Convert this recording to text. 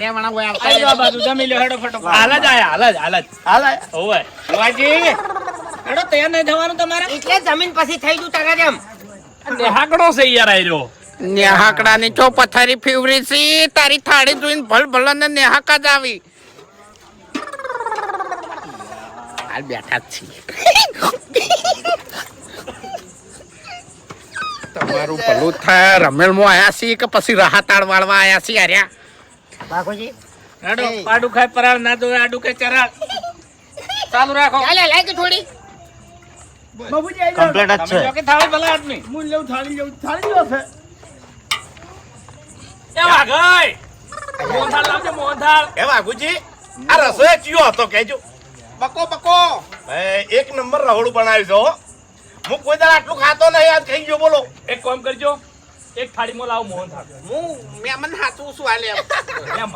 આર્યા વાળા હોય આઈ જો આ બાજુ જમી લ્યો હેડો ફટોફટ હાલ જ ઓવે વાજી હેડો તૈયાર નહીં થવાનું તમારે એટલે જમીન પછી થઈ ગયું તારા જેમ નેહાકડો છે યાર આયરો નેહાકડાની ચો પથારી ફેવરી છે તારી થાળી જોઈને ભલ ભલ ને નેહાકા જ આવી હાલ બેઠા જ છીએ તમારું ભલું થાય રમેલમાં આયા છીએ કે પછી રાહતાળ વાળવા આયા છીએ આર્યા બાપુજી હેડો પાડું ખાય પરાળ ના દો આડું કે ચરાળ ચાલુ રાખો ચાલે લાય કે થોડી કમ્પ્લીટ જ છે કે થાળી ભલા આદમી હું લેવું થાળી લો છે એ વાઘાઈ મોહનથાળ લાવજે મોહનથાળ એ વાઘુજી આ રસોઈ ચિયો હતો કેજો બકો બકો એક નંબર રહોડું બનાવ્યું છે હો હું કોઈ દાડો આટલું ખાતો નહીં આજ ખાઈ ગયો બોલો એક કામ કરજો એક થાળીમાં લાવો મોહનથાળ હું મેમન હાથું શું હાલે એમ